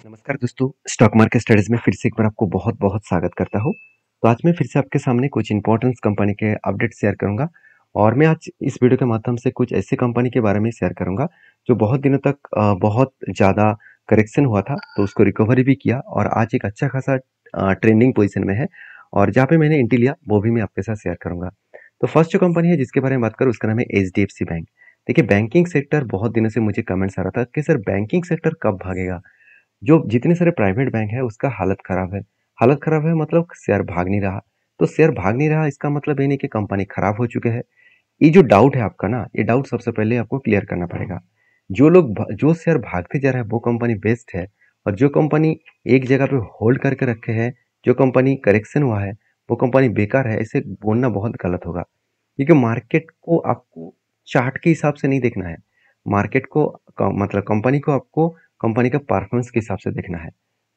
नमस्कार दोस्तों, stock market studies में फिर से एक बार आपको बहुत-बहुत स्वागत करता हूँ। तो आज मैं फिर से आपके सामने कुछ इंपॉर्टेंट कंपनी के अपडेट शेयर करूँगा और मैं आज इस वीडियो के माध्यम से कुछ ऐसी कंपनी के बारे में शेयर करूँगा, जो बहुत दिनों तक बहुत ज़्यादा करेक्शन हुआ था, तो उसको रिकवरी भी किया और आज एक अच्छा खासा ट्रेंडिंग पोजीशन में है और जहाँ पे मैंने एंट्री लिया, वो भी मैं आपके साथ शेयर करूँगा। तो फर्स्ट जो कंपनी है जिसके बारे में बात करूँ, उसका नाम है एचडीएफसी बैंक। देखिए, बैंकिंग सेक्टर बहुत दिनों से मुझे कमेंट्स आ रहा था कि सर बैंकिंग सेक्टर कब भागेगा? जो जितने सारे प्राइवेट बैंक है उसका हालत खराब है। हालत खराब है मतलब शेयर भाग नहीं रहा। तो शेयर भाग नहीं रहा इसका मतलब ये नहीं कि कंपनी खराब हो चुके हैं। ये जो डाउट है आपका ना, ये डाउट सबसे पहले आपको क्लियर करना पड़ेगा। जो शेयर भागते जा रहा है वो कंपनी बेस्ट है और जो कंपनी एक जगह पे होल्ड करके रखे हैं, जो कंपनी करेक्शन हुआ है, वो कंपनी बेकार है, ऐसे बोलना बहुत गलत होगा। क्योंकि मार्केट को आपको चार्ट के हिसाब से नहीं देखना है। मार्केट को मतलब कंपनी को आपको कंपनी का परफॉर्मेंस के हिसाब से देखना है।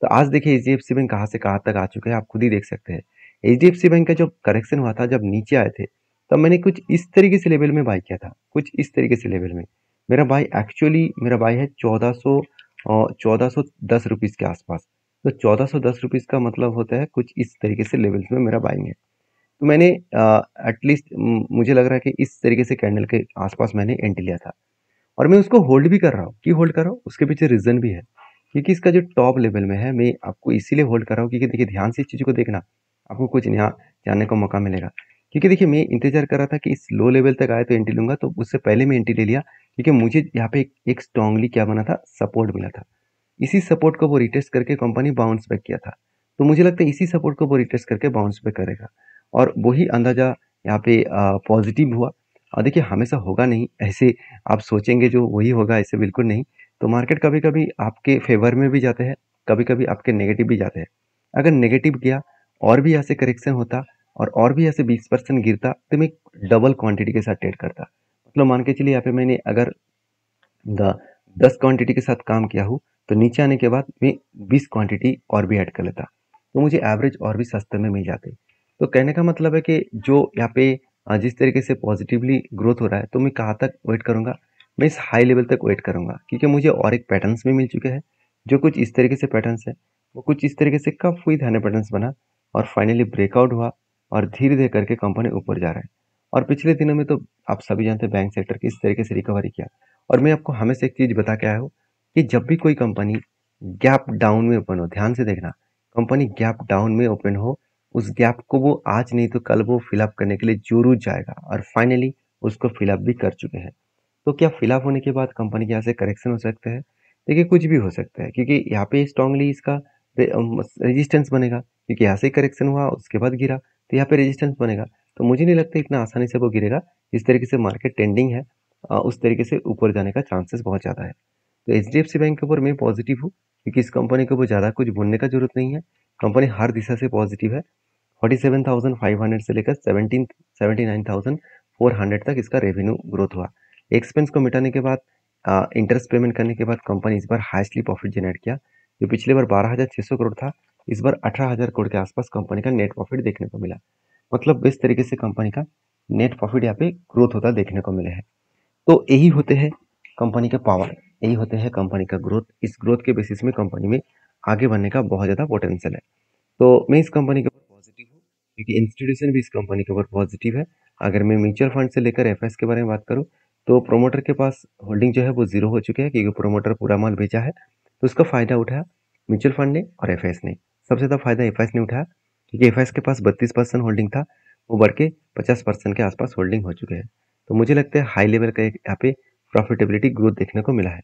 तो आज देखिए एचडीएफसी बैंक कहाँ से कहाँ तक आ चुके हैं, आप खुद ही देख सकते हैं। एचडीएफसी बैंक का जो करेक्शन हुआ था, जब नीचे आए थे, तब मैंने कुछ इस तरीके से लेवल में बाय किया था, कुछ इस तरीके से लेवल में। मेरा बाय है 1410 रुपीज़ के आसपास। तो 1410 रुपीज़ का मतलब होता है कुछ इस तरीके से लेवल्स में मेरा बाइंग है। तो मैंने एटलीस्ट मुझे लग रहा है कि इस तरीके से कैंडल के आसपास मैंने एंट्री लिया था और मैं उसको होल्ड भी कर रहा हूँ। क्यों होल्ड कर रहा हूँ? उसके पीछे रीज़न भी है। क्योंकि इसका जो टॉप लेवल में है, मैं आपको इसीलिए होल्ड कर रहा हूँ क्योंकि देखिए ध्यान से इस चीज़ को देखना, आपको कुछ नया जानने का मौका मिलेगा। क्योंकि देखिए मैं इंतज़ार कर रहा था कि इस लो लेवल तक आए तो एंट्री लूँगा, तो उससे पहले मैं एंट्री ले लिया क्योंकि मुझे यहाँ पे एक स्ट्रांगली क्या बना था, सपोर्ट मिला था। इसी सपोर्ट को वो रिटेस्ट करके कंपनी बाउंस बैक किया था। तो मुझे लगता है इसी सपोर्ट को वो रिटेस्ट करके बाउंस बैक करेगा और वही अंदाज़ा यहाँ पे पॉजिटिव हुआ। और देखिए हमेशा होगा नहीं, ऐसे आप सोचेंगे जो वही होगा, ऐसे बिल्कुल नहीं। तो मार्केट कभी-कभी आपके फ़ेवर में भी जाते हैं, कभी-कभी आपके नेगेटिव भी जाते हैं। अगर नेगेटिव गया और भी ऐसे करेक्शन होता और भी ऐसे 20% गिरता, तो मैं डबल क्वांटिटी के साथ ट्रेड करता। मतलब मान के चलिए यहाँ पे मैंने अगर द 10 क्वांटिटी के साथ काम किया हूँ, तो नीचे आने के बाद मैं 20 क्वांटिटी और भी ऐड कर लेता। तो मुझे एवरेज और भी सस्ते में मिल जाते। तो कहने का मतलब है कि जो यहाँ पे जिस तरीके से पॉजिटिवली ग्रोथ हो रहा है, तो मैं कहाँ तक वेट करूँगा? मैं इस हाई लेवल तक वेट करूँगा क्योंकि मुझे और एक पैटर्न्स भी मिल चुके हैं, जो कुछ इस तरीके से पैटर्न्स है। वो कुछ इस तरीके से कब हुई धाने पैटर्न्स बना और फाइनली ब्रेकआउट हुआ और धीरे-धीरे करके कंपनी ऊपर जा रहा है। और पिछले दिनों में तो आप सभी जानते हैं बैंक सेक्टर किस तरीके से रिकवरी किया। और मैं आपको हमेशा एक चीज़ बता के आया हूँ कि जब भी कोई कंपनी गैप डाउन में ओपन हो, ध्यान से देखना, कंपनी गैप डाउन में ओपन हो, उस गैप को वो आज नहीं तो कल वो फिल अप करने के लिए ज़रूर जाएगा और फाइनली उसको फिल अप भी कर चुके हैं। तो क्या फिल अप होने के बाद कंपनी के यहाँ से करेक्शन हो सकते हैं? देखिए कुछ भी हो सकता है क्योंकि यहाँ पे स्ट्रांगली इसका रेजिस्टेंस बनेगा क्योंकि यहाँ से करेक्शन हुआ उसके बाद गिरा, तो यहाँ पे रेजिस्टेंस बनेगा। तो मुझे नहीं लगता इतना आसानी से वो गिरेगा। जिस तरीके से मार्केट ट्रेंडिंग है, उस तरीके से ऊपर जाने का चांसेस बहुत ज़्यादा है। तो एचडीएफसी बैंक के ऊपर मैं पॉजिटिव हूँ क्योंकि इस कंपनी के ऊपर ज़्यादा कुछ बोलने का जरूरत नहीं है। कंपनी हर दिशा से पॉजिटिव है। 47,500 से लेकर 79,400 तक इसका रेवेन्यू ग्रोथ हुआ। एक्सपेंस को मिटाने के बाद, इंटरेस्ट पेमेंट करने के बाद कंपनी इस बार हाईएस्टली प्रॉफिट जनरेट किया। जो पिछले बार 12,600 करोड़ था, इस बार 18,000 करोड़ के आसपास कंपनी का नेट प्रॉफिट देखने को मिला। मतलब इस तरीके से कंपनी का नेट प्रॉफिट यहाँ पे ग्रोथ होता देखने को मिले है। तो यही होते हैं कंपनी का पावर, यही होते हैं कंपनी का ग्रोथ। इस ग्रोथ के बेसिस में कंपनी में आगे बढ़ने का बहुत ज़्यादा पोटेंशियल है। तो मैं इस कंपनी के ऊपर पॉजिटिव हूँ क्योंकि इंस्टीट्यूशन भी इस कंपनी के ऊपर पॉजिटिव है। अगर मैं म्यूचुअल फंड से लेकर एफएस के बारे में बात करूँ, तो प्रोमोटर के पास होल्डिंग जो है वो जीरो हो चुके हैं क्योंकि प्रोमोटर पूरा माल बेचा है। तो उसका फायदा उठाया म्यूचुअल फंड ने और एफएस ने। सबसे ज़्यादा फायदा एफएस ने उठाया क्योंकि एफएस के पास 32% होल्डिंग था, वो बढ़ के 50% के आसपास होल्डिंग हो चुके हैं। तो मुझे लगता है हाई लेवल का एक यहाँ पे प्रॉफिटेबिलिटी ग्रोथ देखने को मिला है।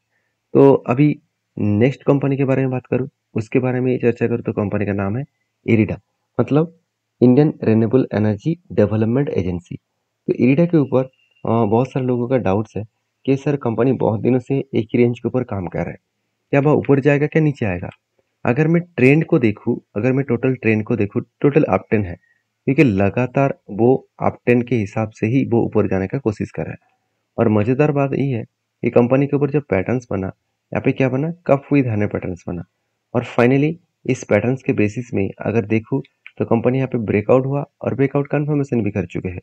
तो अभी नेक्स्ट कंपनी के बारे में बात करूँ, उसके बारे में चर्चा करूँ, तो कंपनी का नाम है इरिडा, मतलब Indian renewable energy development agency. तो इरिडा के ऊपर बहुत सारे लोगों का डाउट्स है कि सर कंपनी बहुत दिनों से एक ही रेंज के ऊपर काम कर रहा है, क्या वह ऊपर जाएगा क्या नीचे आएगा? अगर मैं ट्रेंड को देखूँ, अगर मैं टोटल ट्रेंड को देखूँ, टोटल अप ट्रेंड है क्योंकि लगातार वो अप ट्रेंड के हिसाब से ही वो ऊपर जाने का कोशिश कर रहा है। और मज़ेदार बात ये है कि कंपनी के ऊपर जब पैटर्न्स बना, यहाँ पे क्या बना, कप विद हने पैटर्न्स बना और फाइनली इस पैटर्न्स के बेसिस में अगर देखूँ तो कंपनी यहाँ पे ब्रेकआउट हुआ और ब्रेकआउट कन्फर्मेशन भी कर चुके हैं।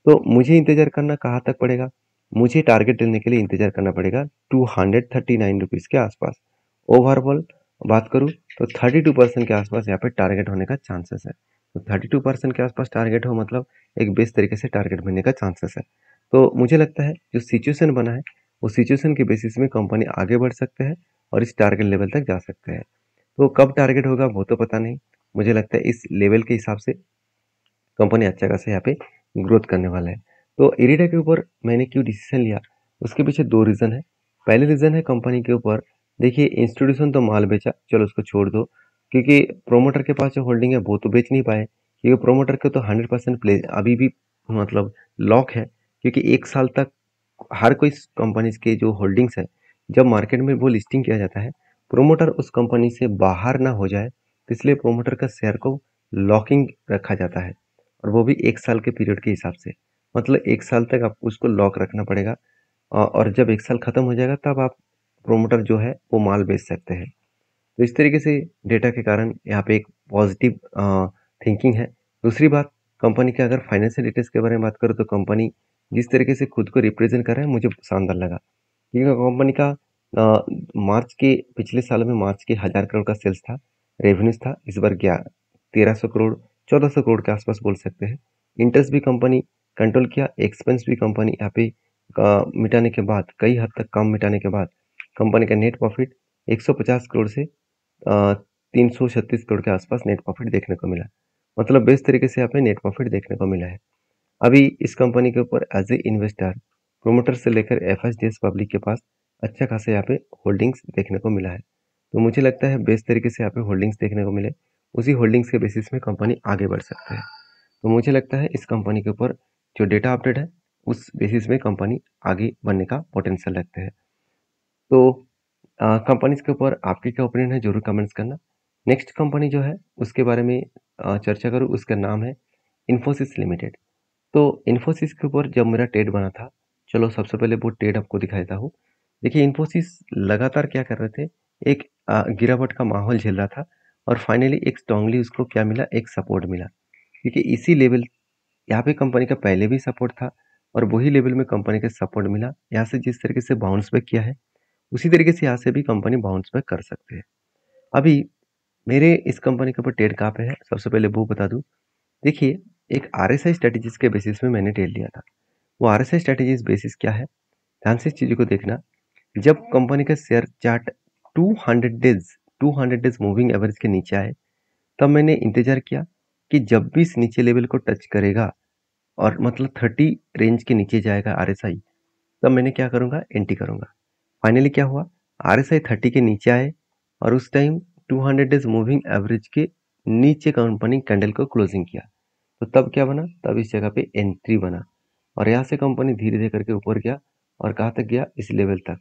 तो मुझे इंतजार करना कहाँ तक पड़ेगा? मुझे टारगेट लेने के लिए इंतजार करना पड़ेगा 239 रुपीज़ के आसपास। ओवरऑल बात करूँ तो 32% के आसपास यहाँ पे टारगेट होने का चांसेस है। तो 32% के आसपास टारगेट हो मतलब एक बेस्ट तरीके से टारगेट बनने का चांसेस है। तो मुझे लगता है जो सिचुएशन बना है वो सिचुएशन के बेसिस में कंपनी आगे बढ़ सकते हैं और इस टारगेट लेवल तक जा सकते हैं। तो कब टारगेट होगा वो तो पता नहीं। मुझे लगता है इस लेवल के हिसाब से कंपनी अच्छा खासा यहाँ पे ग्रोथ करने वाला है। तो इरिडा के ऊपर मैंने क्यों डिसीजन लिया, उसके पीछे दो रीज़न है। पहले रीज़न है कंपनी के ऊपर, देखिए इंस्टीट्यूशन तो माल बेचा, चलो उसको छोड़ दो, क्योंकि प्रोमोटर के पास जो होल्डिंग है वो तो बेच नहीं पाए, क्योंकि प्रोमोटर के तो 100% प्ले अभी भी मतलब लॉक है, क्योंकि एक साल तक हर कोई कंपनीज के जो होल्डिंग्स है जब मार्केट में वो लिस्टिंग किया जाता है, प्रोमोटर उस कंपनी से बाहर ना हो जाए, तो इसलिए प्रोमोटर का शेयर को लॉकिंग रखा जाता है, और वो भी एक साल के पीरियड के हिसाब से। मतलब एक साल तक आपको उसको लॉक रखना पड़ेगा, और जब एक साल खत्म हो जाएगा तब आप प्रोमोटर जो है वो माल बेच सकते हैं। तो इस तरीके से डेटा के कारण यहाँ पे एक पॉजिटिव थिंकिंग है। दूसरी बात, कंपनी के अगर फाइनेंशियल डिटेल्स के बारे में बात करूँ तो कंपनी जिस तरीके से खुद को रिप्रेजेंट कर रहा है मुझे शानदार लगा, क्योंकि कंपनी का मार्च के पिछले साल में मार्च के 1000 करोड़ का सेल्स था, रेवेन्यूज था, इस बार क्या 1300 करोड़ 1400 करोड़ के आसपास बोल सकते हैं। इंटरेस्ट भी कंपनी कंट्रोल किया, एक्सपेंस भी कंपनी यहाँ पे मिटाने के बाद, कई हद तक कम मिटाने के बाद कंपनी का नेट प्रॉफिट 150 करोड़ से 336 करोड़ के आसपास नेट प्रॉफिट देखने को मिला। मतलब बेस्ट तरीके से यहाँ पे नेट प्रॉफिट देखने को मिला है। अभी इस कंपनी के ऊपर एज ए इन्वेस्टर, प्रोमोटर से लेकर एफएसडीएस पब्लिक के पास अच्छा खासा यहाँ पे होल्डिंग्स देखने को मिला है। तो मुझे लगता है बेस्ट तरीके से यहाँ पे होल्डिंग्स देखने को मिले, उसी होल्डिंग्स के बेसिस में कंपनी आगे बढ़ सकते हैं। तो मुझे लगता है इस कंपनी के ऊपर जो डेटा अपडेट है उस बेसिस में कंपनी आगे बढ़ने का पोटेंशियल रखते हैं। तो कंपनीज के ऊपर आपके क्या ओपिनियन है जरूर कमेंट्स करना। नेक्स्ट कंपनी जो है उसके बारे में चर्चा करूँ, उसका नाम है इन्फोसिस लिमिटेड। तो इन्फोसिस के ऊपर जब मेरा ट्रेड बना था, चलो सबसे पहले वो ट्रेड आपको दिखा देता हूँ। देखिए इन्फोसिस लगातार क्या कर रहे थे, एक गिरावट का माहौल झेल रहा था, और फाइनली एक स्ट्रांगली उसको क्या मिला, एक सपोर्ट मिला, क्योंकि इसी लेवल यहाँ पे कंपनी का पहले भी सपोर्ट था, और वही लेवल में कंपनी का सपोर्ट मिला। यहाँ से जिस तरीके से बाउंस बैक किया है उसी तरीके से यहाँ से भी कंपनी बाउंस बैक कर सकते हैं। अभी मेरे इस कंपनी के ऊपर ट्रेड कहाँ पे है, सबसे पहले वो बता दूं। देखिए एक आरएसआई स्ट्रेटेजीज के बेसिस में मैंने ट्रेड लिया था। वो आरएसआई स्ट्रेटेजीज बेसिस क्या है, ध्यान से इस चीज़ों को देखना। जब कंपनी का share chart 200 days moving average के नीचे आए, तब मैंने इंतजार किया कि जब भी इस नीचे लेवल को टच करेगा और मतलब 30 रेंज के नीचे जाएगा आरएसआई, तब मैंने क्या करूँगा, एंट्री करूँगा। फाइनली क्या हुआ, आरएसआई 30 के नीचे आए, और उस टाइम 200 डेज मूविंग एवरेज के नीचे कंपनी कैंडल को क्लोजिंग किया। तो तब क्या बना, तब इस जगह पे एंट्री बना, और यहाँ से कंपनी धीरे धीरे करके ऊपर गया, और कहाँ तक गया, इस लेवल तक,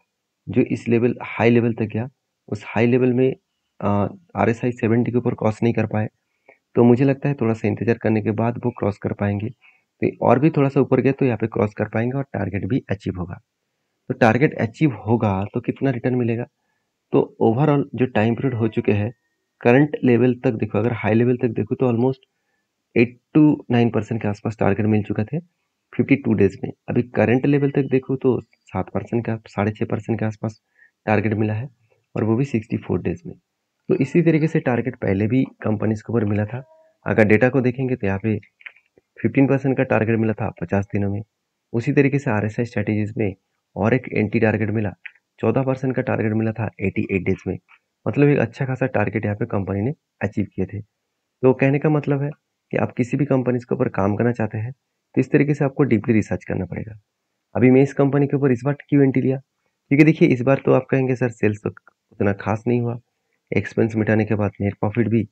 जो इस लेवल हाई लेवल तक गया। उस हाई लेवल में आरएसआई 70 के ऊपर क्रॉस नहीं कर पाए, तो मुझे लगता है थोड़ा सा इंतजार करने के बाद वो क्रॉस कर पाएंगे। तो और भी थोड़ा सा ऊपर गया तो यहाँ पे क्रॉस कर पाएंगे और टारगेट भी अचीव होगा। तो टारगेट अचीव होगा तो कितना रिटर्न मिलेगा, तो ओवरऑल जो टाइम पीरियड हो चुके हैं, करंट लेवल तक देखो, अगर हाई लेवल तक देखो तो ऑलमोस्ट 8 to 9% के आसपास टारगेट मिल चुका थे 52 डेज में। अभी करंट लेवल तक देखो तो 7% का 6.5% के आसपास टारगेट मिला है, और वो भी 64 डेज में। तो इसी तरीके से टारगेट पहले भी कंपनीज के ऊपर मिला था। अगर डेटा को देखेंगे तो यहाँ पे 15% का टारगेट मिला था 50 दिनों में। उसी तरीके से आरएसआई स्ट्रेटेजीज में और एक एंटी टारगेट मिला, 14% का टारगेट मिला था 88 डेज में। मतलब एक अच्छा खासा टारगेट यहाँ पे कंपनी ने अचीव किए थे। तो कहने का मतलब है कि आप किसी भी कंपनीज के ऊपर काम करना चाहते हैं तो इस तरीके से आपको डीपली रिसर्च करना पड़ेगा। अभी मैं इस कंपनी के ऊपर इस बार क्यों एंट्री लिया, क्योंकि देखिए इस बार तो आप कहेंगे सर सेल्स तो उतना खास नहीं हुआ, एक्सपेंस मिटाने के बाद नेट प्रॉफिट भी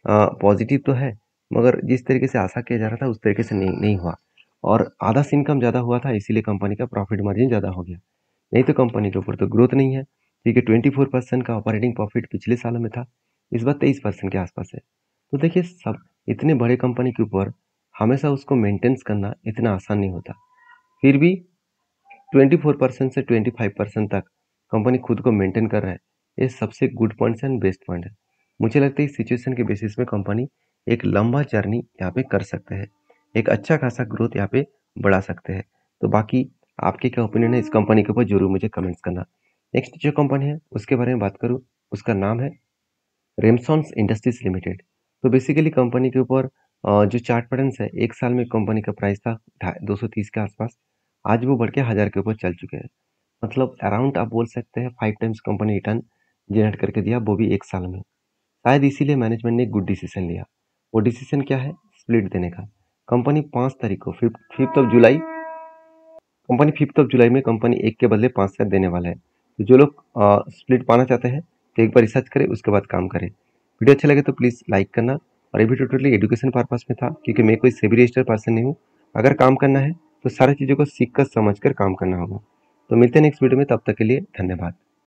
पॉजिटिव तो है, मगर जिस तरीके से आशा किया जा रहा था उस तरीके से नहीं हुआ, और आधा से इनकम ज़्यादा हुआ था, इसीलिए कंपनी का प्रॉफिट मार्जिन ज़्यादा हो गया। नहीं तो कंपनी के ऊपर तो ग्रोथ नहीं है, क्योंकि 24% का ऑपरेटिंग प्रॉफिट पिछले सालों में था, इस बार 23% के आसपास है। तो देखिए सब इतने बड़े कंपनी के ऊपर हमेशा उसको मेंटेनेंस करना इतना आसान नहीं होता। फिर भी 24% से 25% तक कंपनी खुद को मेंटेन कर रहा है, ये सबसे good points and best point है। मुझे लगता है इस सिचुएशन के बेसिस में कंपनी एक लंबा जर्नी यहाँ पे कर सकते हैं, एक अच्छा खासा ग्रोथ यहाँ पे बढ़ा सकते हैं। तो बाकी आपके क्या ओपिनियन है इस कंपनी के ऊपर जरूर मुझे कमेंट्स करना। नेक्स्ट जो कंपनी है उसके बारे में बात करूँ, उसका नाम है रेमसॉन्स इंडस्ट्रीज लिमिटेड। तो बेसिकली कंपनी के ऊपर जो चार्ट पैटर्न्स है, एक साल में कंपनी का प्राइस था 230 के आसपास। आज वो बढ़ के 1000 के ऊपर चल चुके हैं। मतलब अराउंड आप बोल सकते हैं 5 टाइम्स कंपनी रिटर्न जनरेट करके दिया, वो भी एक साल में। शायद इसीलिए मैनेजमेंट ने गुड डिसीजन लिया। वो डिसीजन क्या है? स्प्लिट देने का। कंपनी 5 तारीख को fifth of July company 5th of July में कंपनी एक के बदले 5 शेयर देने वाला है। तो जो लोग स्प्लिट पाना चाहते हैं तो एक बार रिसर्च करें, उसके बाद काम करें। वीडियो अच्छा लगे तो प्लीज़ लाइक करना। और ये वीडियो टोटली एजुकेशन पर्पस में था, क्योंकि मैं कोई सेबी रजिस्टर्ड पर्सन नहीं हूँ। अगर काम करना है तो सारी चीज़ों को सीख कर समझ कर काम करना होगा। तो मिलते हैं नेक्स्ट वीडियो में, तब तक के लिए धन्यवाद।